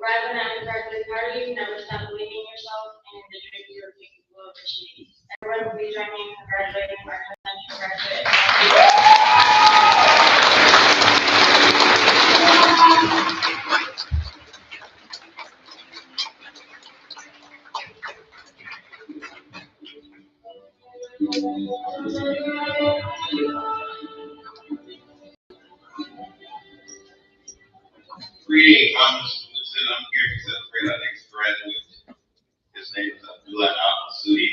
Arrive at an graduate party, never stop believing in yourself and in the dreams you are capable of achieving. Everyone, please join me in congratulating our presidential graduate. Greetings, I'm Mr. Wilson. I'm here to celebrate our next graduate. His name is Abdullah Al-Masudi.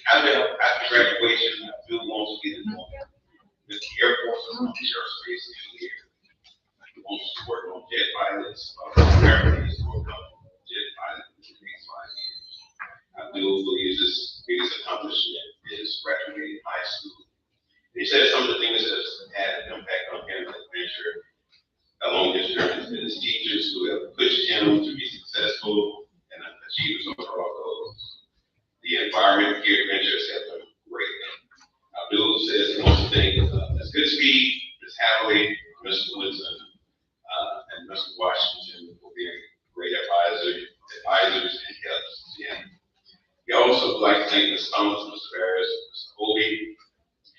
After graduation, Abdul wants to get involved with the Air Force and aerospace engineer. He wants to work on jet pilots, apparently he's worked on jet pilots for the next 5 years. Abdul believes his biggest accomplishment is graduating high school. He said some of the things that have had an impact on him as venture along his journey has been his teachers who have pushed him to be successful and achieve his overall goals. The environment here at Ventures has been great. Abdul says he wants to thank Ms. Goodspeed, Ms. Hathaway, Mr. Woodson, and Mr. Washington for being great advisors and helps to him. He also would like to thank Ms. Thomas, Mr. Barris, Mr. Colby,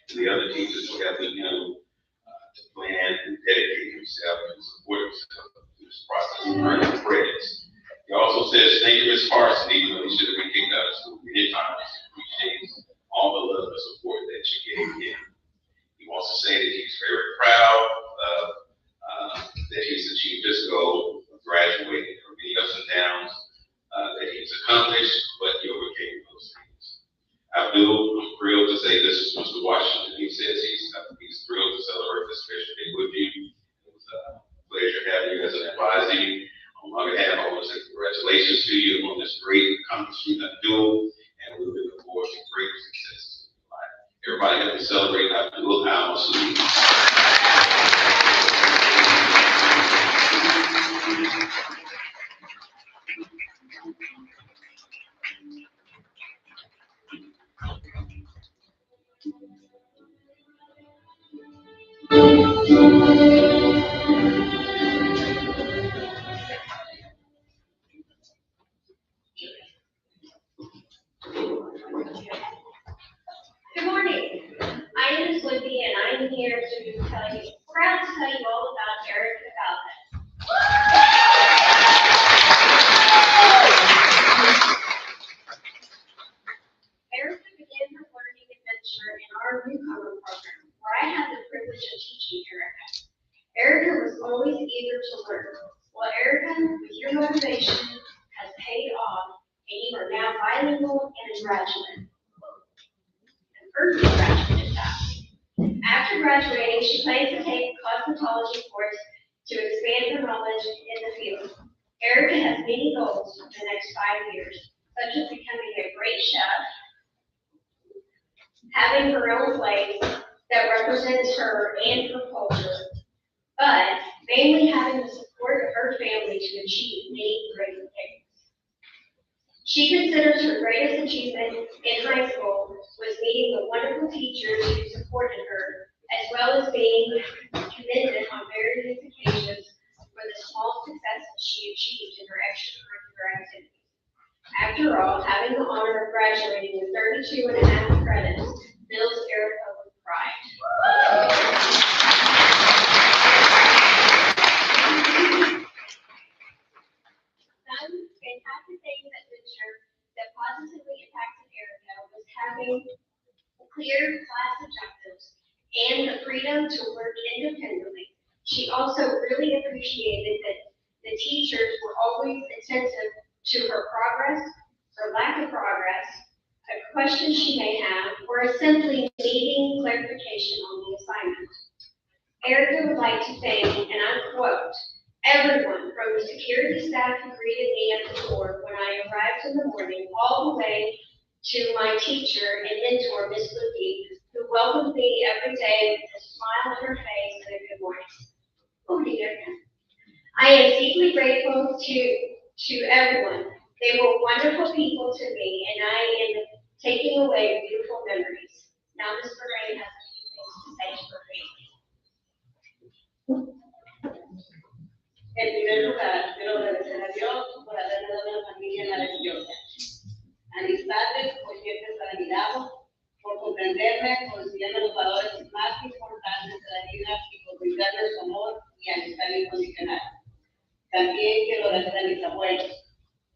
and the other teachers for helping him to plan and dedicate himself and support himself through this process of earning credits. He also says, thank you, Ms. Parson, even though he should have been kicked out of school many times. He appreciates all the love and support that you gave him. He wants to say that he's very proud of that he's achieved his goal of graduating from many ups and downs that he's accomplished, but he overcame those things. Abdul, I'm thrilled to say this is Mr. Washington. He says he's thrilled to celebrate this special day with you. It was a pleasure having you as an advisee. On my behalf, I want to say congratulations to you on this great accomplishment, Abdul, and we're looking forward to great success. Everybody help me celebrate Abdul Al-Masudi. Good morning. I am Slippy, and I am here to proud to tell you all about Erica Valdez. Erica began her learning adventure in our newcomer program, where I had the privilege of teaching Erica. Erica was always eager to learn. Well, Erica, with your motivation, has paid off, and you are now bilingual and a graduate. Early graduate at After graduating, she plans to take a cosmetology course to expand her knowledge in the field. Erica has many goals for the next 5 years, such as becoming a great chef, having her own place that represents her and her culture, but mainly having the support of her family to achieve many great things. She considers her greatest achievement in high school was meeting the wonderful teachers who supported her, as well as being commended on various occasions for the small successes she achieved in her extracurricular activities. After all, having the honor of graduating with 32.5 credits fills Erica with pride. Some fantastic things at Venture that positively impacted Erica was having clear class objectives and the freedom to work independently. She also really appreciated that the teachers were always attentive to her progress, her lack of progress, a question she may have, or simply needing clarification on the assignment. Erica would like to thank, and I quote, everyone from the security staff who greeted me at the door when I arrived in the morning, all the way to my teacher and mentor, Miss Lucy, who welcomed me every day with a smile on her face and a good morning. Oh dear. I am deeply grateful to everyone. They were wonderful people to me, and I am taking away beautiful memories. Now Ms. Moraine has a few things to say to her family. En primer lugar, quiero agradecer a Dios por haberme dado una familia maravillosa. A mis padres por siempre estar a mi lado, por comprenderme, por enseñarme los valores más importantes de la vida y por brindarme su amor y amistad incondicional. También quiero agradecer a mis abuelos,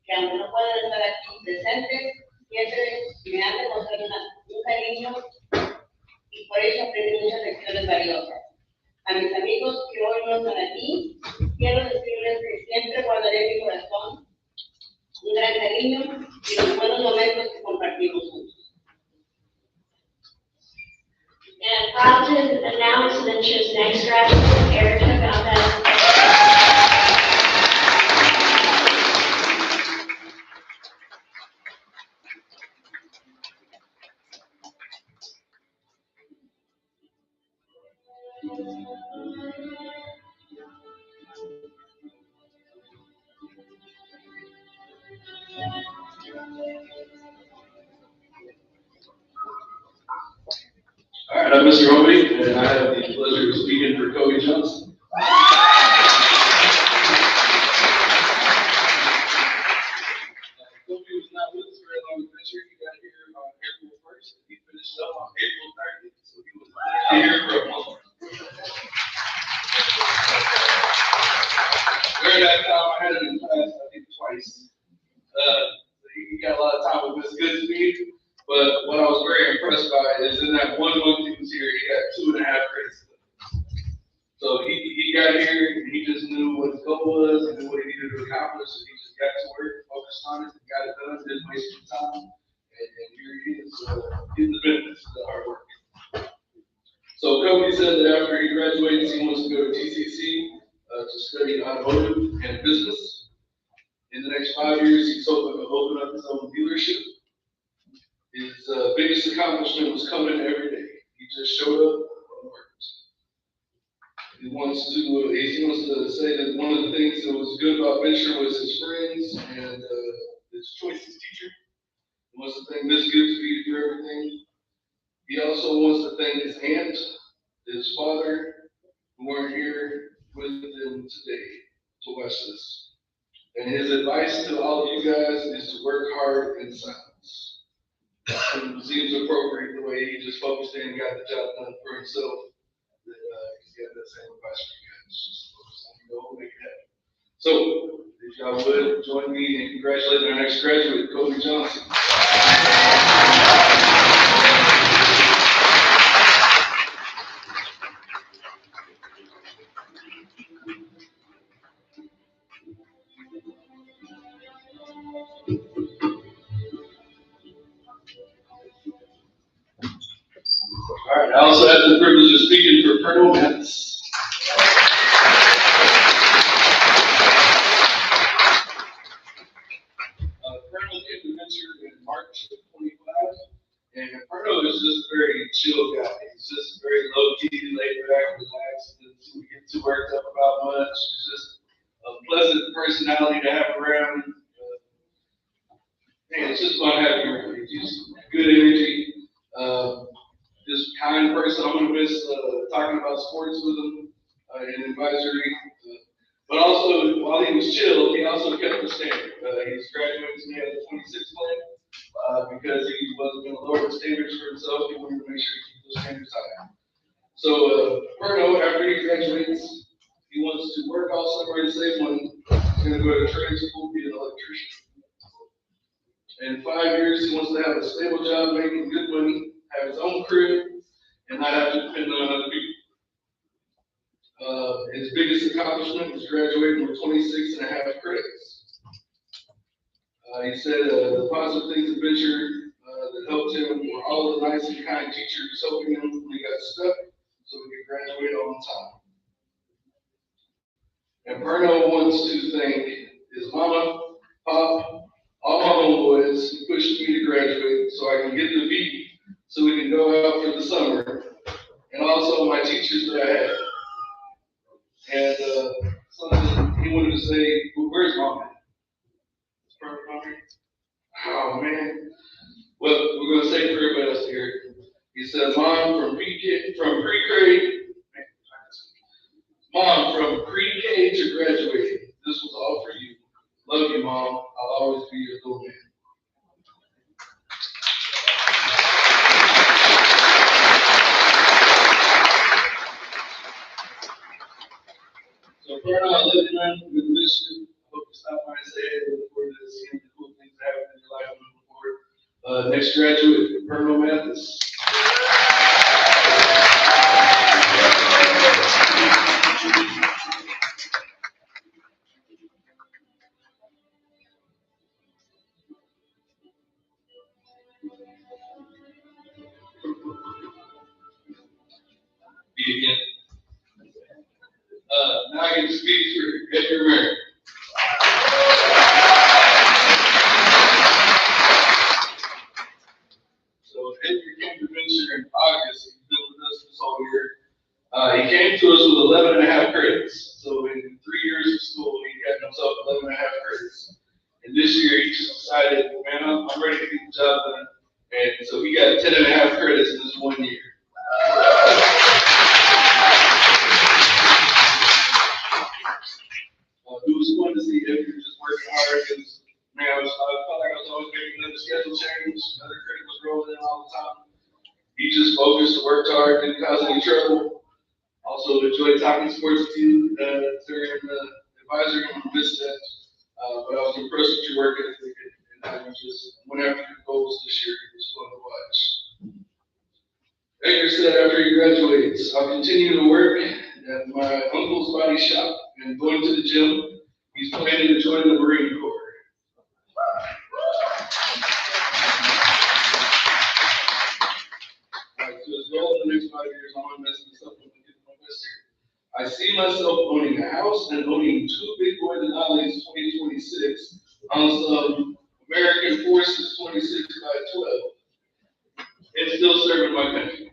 que aunque no puedan estar aquí presentes, siempre me han demostrado un cariño y por eso aprendí muchas lecciones valiosas. A mis amigos que hoy no están aquí, quiero decirles que siempre guardaré en mi corazón un gran cariño y los buenos momentos que compartimos juntos. And I'm proud to announce Venture's next graduate, Erica Valdez. All right, I'm Mr. Hovey, and I have the pleasure of speaking for Kobe Johnson. Kobe was not with us very long this year. He got here on April 1st. He finished up on April 30th, so he was here for a month. During that time, I had him in class, I think, twice. He got a lot of time with Miss Goodspeed. But what I was very impressed by is in that 1 month he was here, he got 2.5 credits. So he got here and he just knew what his goal was and knew what he needed to accomplish. And he just got to work, focused on it, and got it done, didn't waste any time. And here he is, getting the benefits of the hard work. So Kobe said that after he graduates, he wants to go to TCC to study automotive and business. In the next 5 years, he's hoping to open up his own dealership. His biggest accomplishment was coming every day. He just showed up and worked. He wants to say that one of the things that was good about Venture was his friends and his choices teacher. He wants to thank Miss Goodspeed for everything. He also wants to thank his aunt, his father, who weren't here with him today to watch this. And his advice to all of you guys is to work hard in silence. It seems appropriate the way he just focused in and got the job done for himself. That he's got that same advice for you guys. Just focus on your goal, make it happen. So, if y'all would join me in congratulating our next graduate, Kobe Johnson. All right, I also have the privilege of speaking for Colonel Mattis. Colonel came to Venture in March of 25, and Colonel is just a very chill guy. He's just very low-key, laid back, relaxed, doesn't get too worked up about much. He's just a pleasant personality to have around. Man, it's just fun having him around. He's good energy. Just kind person. I'm gonna miss talking about sports with him and advisory. But also, while he was chill, he also kept the standard. He's graduating today at the 26th plane because he wasn't going to lower the standards for himself. He wanted to make sure he keep those standards high. So, Bruno, after he graduates, he wants to work all summer and save money. He's going to go to trade school, be an electrician. In 5 years, he wants to have a stable job, making good money, have his own crib, and not have to depend on other people. His biggest accomplishment was graduating with 26.5 credits. He said the positive things at Venture that helped him were all the nice and kind teachers helping him when he got stuck so he could graduate on time. And Bruno wants to thank his mama, pop, all my homeboys who pushed me to graduate so I can get the beat so we can go out for the summer, and also my teachers that I had. And something he wanted to say, well, where's mom at? Oh man. what we're going to say for everybody else here. He said, Mom, from pre-K to graduating, this was all for you. Love you, Mom. I'll always be your little man. So for now, I love you, man. We miss you. I hope you stop by and say hey. Look forward to seeing the cool things that happen in your life moving forward. Next graduate, Perno Mathis. Again. Now I get to speak for Edgar Merrick. So Edgar came to Venture in August. He's been with us this whole year. He came to us with 11 and a half credits. So in 3 years of school, he got himself 11 and a half credits. And this year he just decided, man, I'm ready to get the job done. And so he got 10 and a half credits in this 1 year. It was fun to see Edgar just working hard. Man, I felt like I was always making another schedule change. Another credit was rolling in all the time. He just focused, worked hard, didn't cause any trouble. Also enjoyed talking sports with you during the advisory. I'm going to miss that. But I was impressed with your work ethic and how you just went after your goals this year. It was fun to watch. Edgar said after he graduates, I'll continue to work at my uncle's body shop and going to the gym. He's planning to join the Marine Corps. Alright, so his goal in the next 5 years, I'm gonna mess this up when we get my best here. I see myself owning a house and owning 2 big boy Denali's 2026 on some American Forces 26x12 and still serving my country.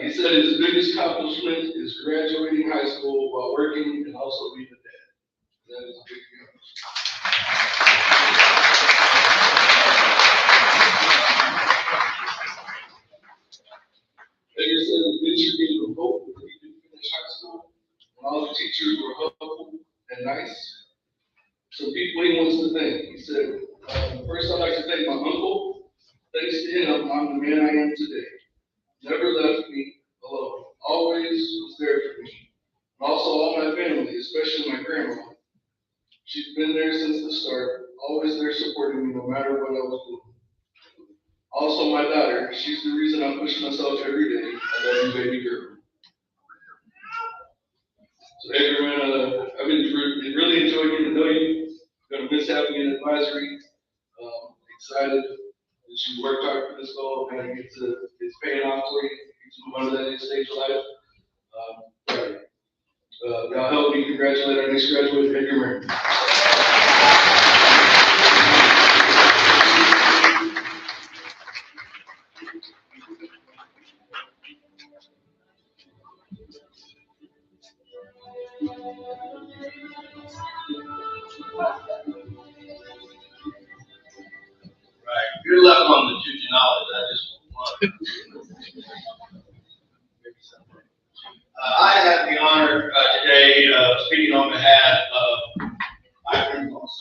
He said his biggest accomplishment is graduating high school while working and also being a dad. That is a big deal. Edgar said his venture gave him hope that he could finish high school, and all the teachers were helpful and nice. Some people he wants to thank. He said, first I'd like to thank my uncle. Thanks to him, I'm the man I am today. Never left me alone. Always was there for me. And also all my family, especially my grandma. She's been there since the start, always there supporting me no matter what I was doing. Also my daughter, she's the reason I push myself every day. I love you, baby girl. So Edgar, man, I've really enjoyed getting to know you. I'm gonna miss having you in advisory. Excited that you worked hard for this goal, and it's paying off for you. You move on to that next stage of life. Y'all help me congratulate our next graduate, Edgar Merrick. Right. Good luck on the junior knowledge. I just want I have the honor today of speaking on behalf of Byron Moss.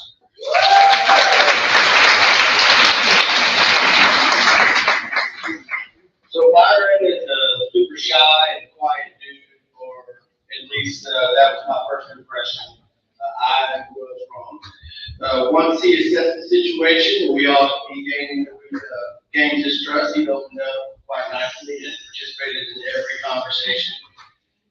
So Byron is a super shy and quiet dude, or at least that was my first impression. I was wrong. Once he assessed the situation, he gained his trust. He opened up quite nicely and participated in every conversation.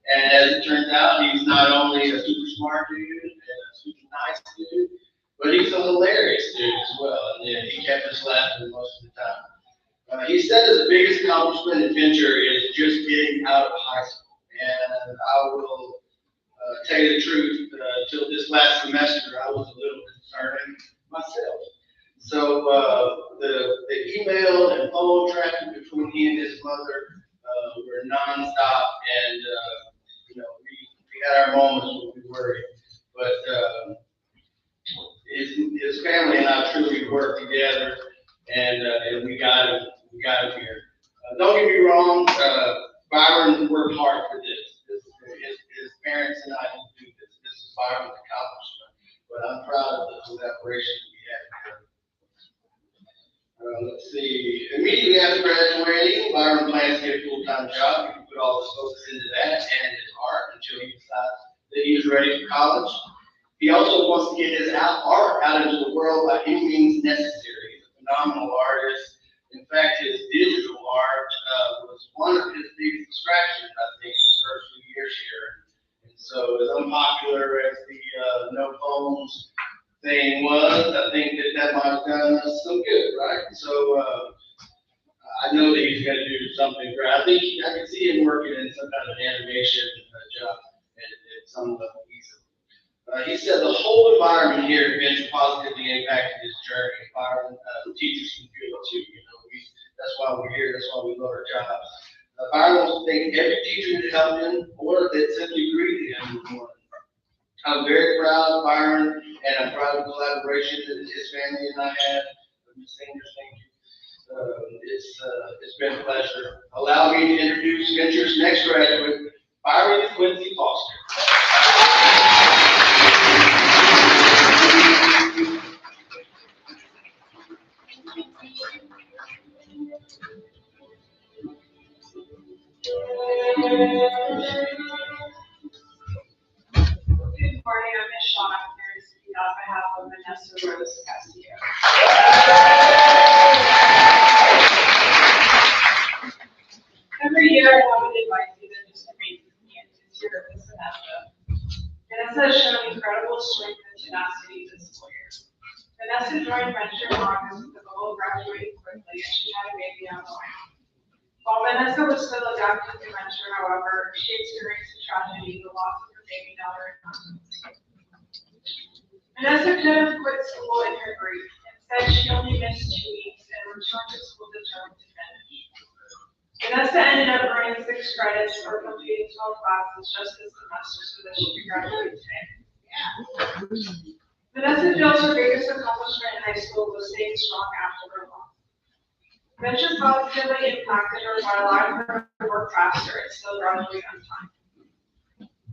And as it turns out, he's not only a super smart dude and a super nice dude, but he's a hilarious dude as well. And he kept us laughing most of the time. He said his biggest accomplishment in Venture is just getting out of high school. And I will tell you the truth, till this last semester, I was a little concerned myself. So the email and phone traffic between he and his mother were nonstop, and we had our moments where we worried. But his family and I truly worked together. and we got him here. Don't get me wrong, Byron worked hard for this. His parents and I didn't do this. This is Byron's accomplishment, but I'm proud of the collaboration we had here. Let's see, immediately after graduating, Byron plans to get a full-time job. He can put all his focus into that and his art until he decides that he is ready for college. He also wants to get his art out into the world by any means necessary. He's a phenomenal artist. In fact, his digital art was one of his biggest distractions, I think, his first few years here. And so, as unpopular as the no phones thing was, I think that might have done us some good, right? So, I know that he's going to do something great. I can see him working in some kind of animation job at some level easily. He said the whole environment here at Venture positively impacted his journey. Byron, teachers can feel it too, that's why we're here, that's why we love our jobs. Byron wants to thank every teacher that helped him or that simply greeted him this morning. I'm very proud of Byron, and I'm proud of the collaboration that his family and I had. Ms. Sanders, thank you. It's been a pleasure. Allow me to introduce Venture's next graduate, Byron Quincy Foster. Good morning, I'm Ms. Shawn. I'm here to speak on behalf of Vanessa Rose Castillo. Every year I have an advice that just amazes me, and this year it was Vanessa. Vanessa has shown incredible strength and tenacity this school year. Vanessa joined Venture in August with the goal of graduating quickly, and she had a baby on the way. While Vanessa was still adapting to Venture, however, she experienced a tragedy, the loss of her baby daughter in August. Vanessa could have quit school in her grief. Instead, she only missed 2 weeks and returned to school determined to finish. Vanessa ended up earning 6 credits or completing 12 classes just this semester so that she could graduate today. Vanessa feels her biggest accomplishment in high school was staying strong after her loss. Venture positively impacted her by allowing her to work faster and still graduate on time.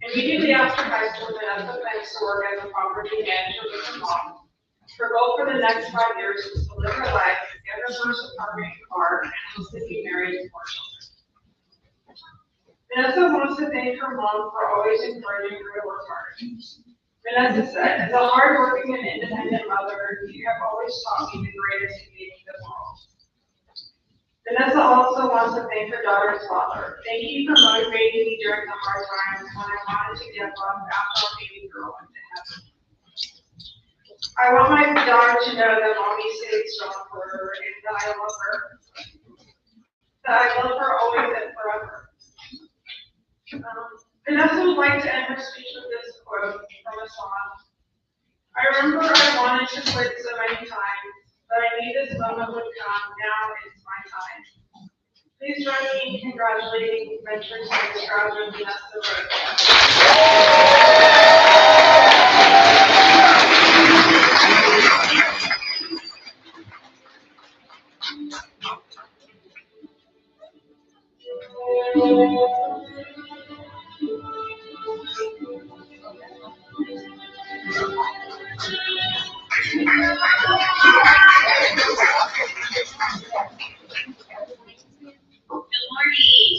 Immediately after high school, Vanessa plans to work as a property manager with her mom. Her goal for the next 5 years is to live her life, get her first apartment and car, and hopes to be married with 4 children. Vanessa wants to thank her mom for always encouraging her to work hard. Vanessa said, as a hardworking and independent mother, you have always taught me the greatest and gave me the world. Vanessa also wants to thank her daughter's father. Thank you for motivating me during the hard times when I wanted to give up after our baby girl went to heaven. I want my daughter to know that mommy stayed strong for her and that I love her. That I love her always and forever. Vanessa would like to end her speech with this quote from a song. I remember I wanted to quit so many times, but I knew this moment would come. Now it's my time. Please join me in congratulating Venture's next graduate, Vanessa Rose. Good morning.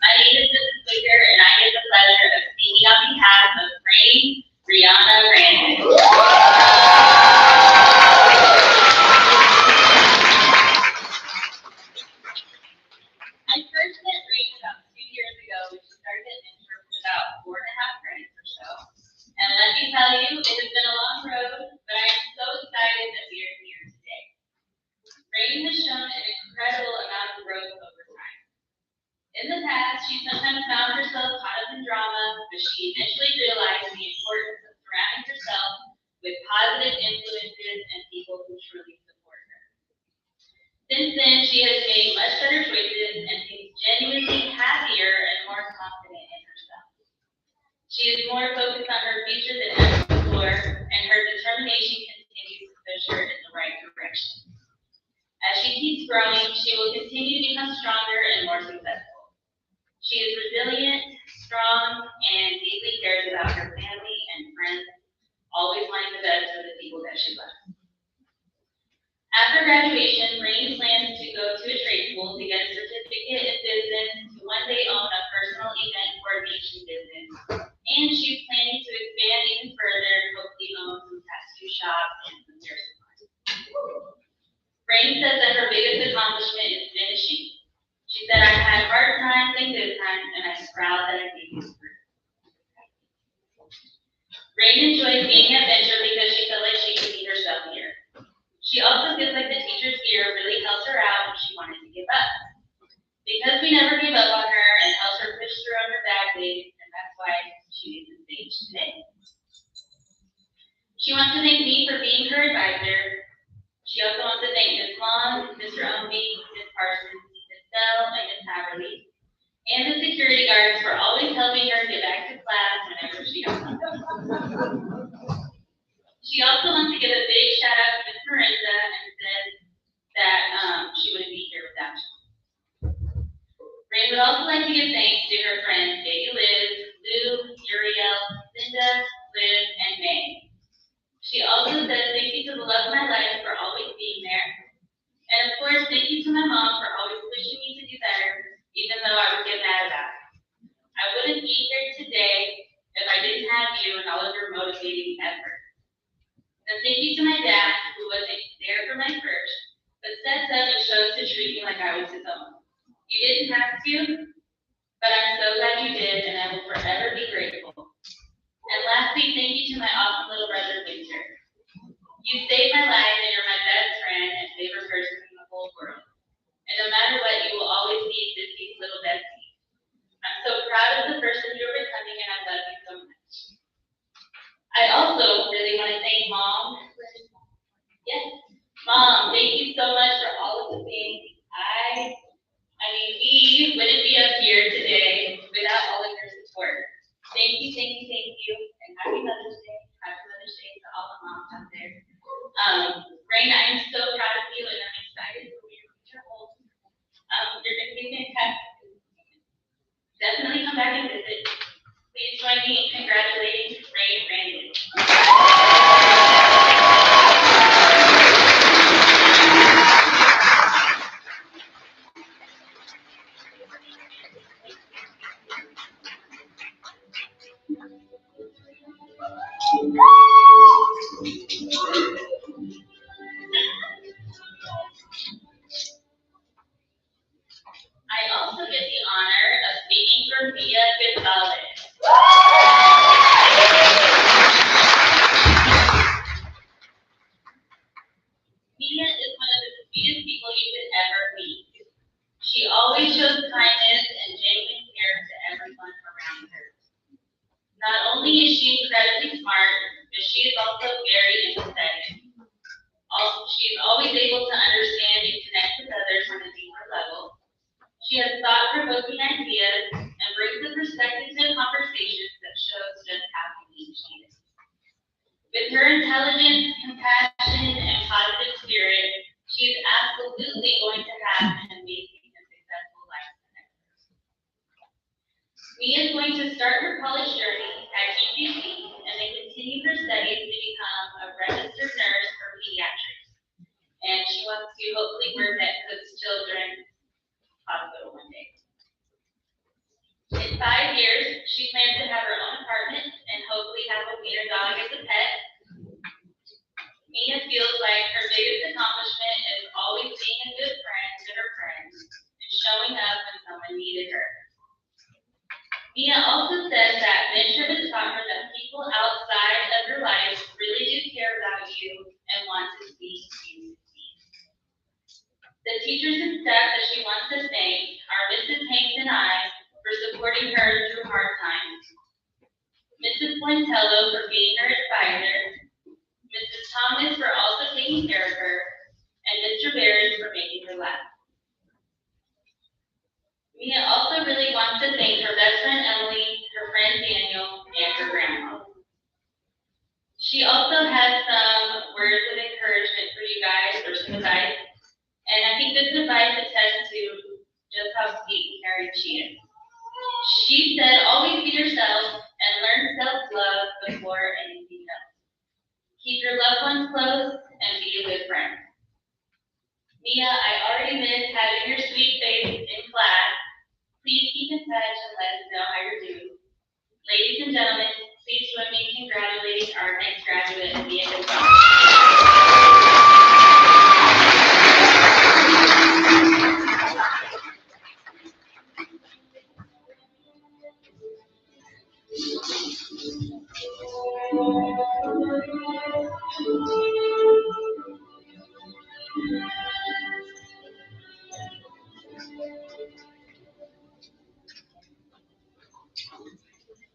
My name is Mrs. Wicker, and I get the pleasure of speaking on behalf of Rain Brianna Brandon. I first met Rain about 2 years ago when she started at Venture with about 4.5 credits or so. And let me tell you, it has been a long road, but I am so excited that we are here today. Rain has shown an incredible amount of growth over time. In the past, she sometimes found herself caught up in drama, but she eventually realized the importance of surrounding herself with positive influences and people who truly support her. Since then, she has made much better choices and seems genuinely happier and more confident in herself. She is more focused on her future than ever before, and her determination continues to push her in the right direction. As keeps growing, she will continue to become stronger and more successful. She is resilient, strong, and deeply cares about her family and friends, always wanting the best for the people that she loves. After graduation, Rainey plans to go to a trade school to get a certificate in business to one day own a personal event coordination business. And she's planning to expand even further, hopefully own some tattoo shops and some hair salons. Rain says that her biggest accomplishment is finishing. She said, "I had hard times and good times, and I'm proud that I made it through." Rain enjoys being at Venture because she felt like she could be herself here. She also feels like the teachers here really helped her out when she wanted to give up. Because we never gave up on her and helped her push through on her bad days, and that's why she is the stage today. She wants to thank me for being her advisor. She also wants to thank Ms. Long, Mr. Umby, Ms. Parsons, Ms. Bell, and Ms. Haverly, and the security guards for always helping her get back to class whenever she got home. She also wants to give a big shout out to Ms. Marinda and said that she wouldn't be here without you. Rain would also like to give thanks to her friends Baby Liz, Lou, Uriel, Cinda, Liv, and May. She also says thank you to the love of my life for always being there. And of course, thank you to my mom for always pushing me to do better, even though I would get mad about it. I wouldn't be here today if I didn't have you and all of your motivating efforts. And thank you to my dad, who wasn't there for my first, but stepped up and chose to treat me like I was his own. You didn't have to, but I'm so glad you did, and I will forever be grateful. And lastly, thank you to my awesome little brother, Victor. You saved my life, and you're my best friend and favorite person in the whole world. And no matter what, you will always be Zippy's little bestie. I'm so proud of the person you're becoming, and I love you so much. I also really want to thank Mom. Yes, Mom, thank you so much for all of the things. We wouldn't be up here today without all of your support. Thank you, and happy Mother's Day. Happy Mother's Day to all the moms out there. Rain, I am so proud of you, and I'm excited for your future holds. You're going to be fantastic. Definitely come back and visit. Please join me in congratulating Rain Brandon. I also get the honor of speaking for Mia Gonzalez. Mia is one of the sweetest people you could ever meet. She always shows kindness and genuine care to everyone around her. Not only is she incredibly smart, but she is also very empathetic. She is always able to understand and connect with others on a deeper level. She has thought-provoking ideas and brings a perspective to conversations that shows just how unique she is. With her intelligence, compassion, and positive spirit, she is absolutely going to have an amazing and successful life ahead. Mia is going to start her college journey at UGC and then continue her studies to become a registered nurse for pediatrics. And she wants to hopefully work at Cook's Children's Hospital one day. In 5 years, she plans to have her own apartment and hopefully have a wiener dog as a pet. Mia feels like her biggest accomplishment is always being a good friend to her friends and showing up when someone needed her. Mia also says that Venture has taught her that people outside of her life really do care about you and want to see you succeed. The teachers and staff that she wants to thank are Mrs. Hanks and I for supporting her through hard times, Mrs. Pointello for being her advisor, Mrs. Thomas for also taking care of her, and Mr. Barron for making her laugh. Mia also really wants to thank her best friend Emily, her friend Daniel, and her grandma. She also has some words of encouragement for you guys, or some advice. And I think this advice attests to just how sweet and caring she is. She said, always be yourself and learn self-love before anything else. Keep your loved ones close and be a good friend. Mia, I already miss having your sweet face in class. Please keep in touch and let us know how you're doing. Ladies and gentlemen, please join me in congratulating our next graduate, Mia Gonzalez.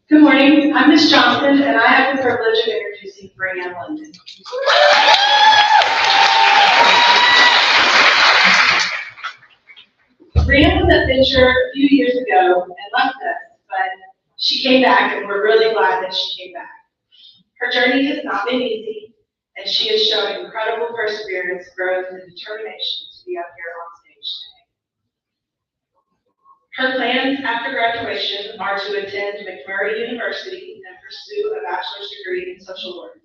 Good morning, I'm Ms. Johnson, and I have the privilege of introducing Brianne London. Brianne was at Fincher a few years ago and left us, but she came back, and we're really glad that she came back. Her journey has not been easy, and she has shown incredible perseverance, growth, and determination to be up here on stage today. Her plans after graduation are to attend McMurray University and pursue a bachelor's degree in social work.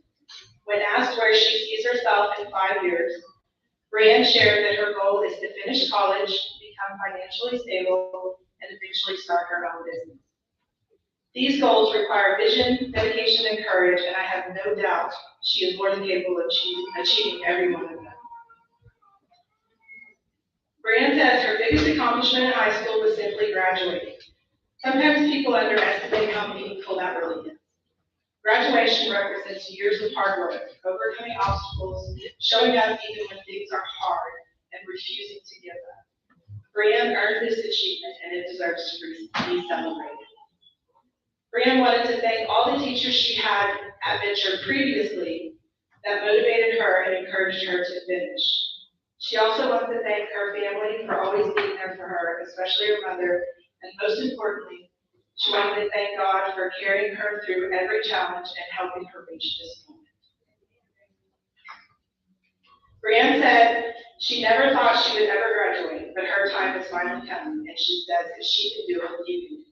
When asked where she sees herself in 5 years, Brianne shared that her goal is to finish college, become financially stable, and eventually start her own business. These goals require vision, dedication, and courage, and I have no doubt she is more than capable of achieving every one of them. Brianne says her biggest accomplishment in high school was simply graduating. Sometimes people underestimate how meaningful that really is. Graduation represents years of hard work, overcoming obstacles, showing up even when things are hard, and refusing to give up. Brianne earned this achievement, and it deserves to be celebrated. Brianne wanted to thank all the teachers she had at Venture previously that motivated her and encouraged her to finish. She also wants to thank her family for always being there for her, especially her mother, and most importantly, she wanted to thank God for carrying her through every challenge and helping her reach this moment. Brianne said she never thought she would ever graduate, but her time is finally coming, and she says if she can do it, you can do it.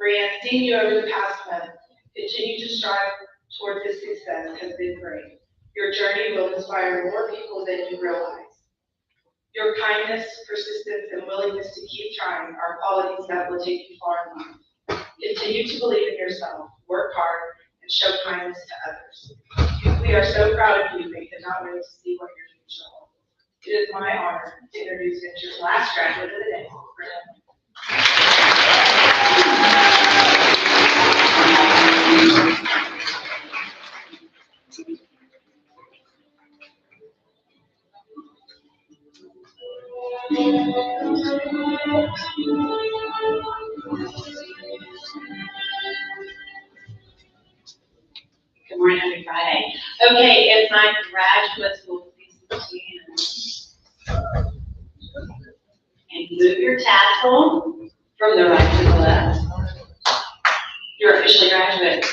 Brianne, seeing you over the past month, continue to strive toward this success has been great. Your journey will inspire more people than you realize. Your kindness, persistence, and willingness to keep trying are qualities that will take you far in life. Continue to believe in yourself, work hard, and show kindness to others. We are so proud of you and cannot wait to see what your future holds. It is my honor to introduce Venture's last graduate of the day, Brianne. Good morning, happy Friday. Okay, if my graduates will please stand. And move your tassel from the right to the left. You're officially graduate.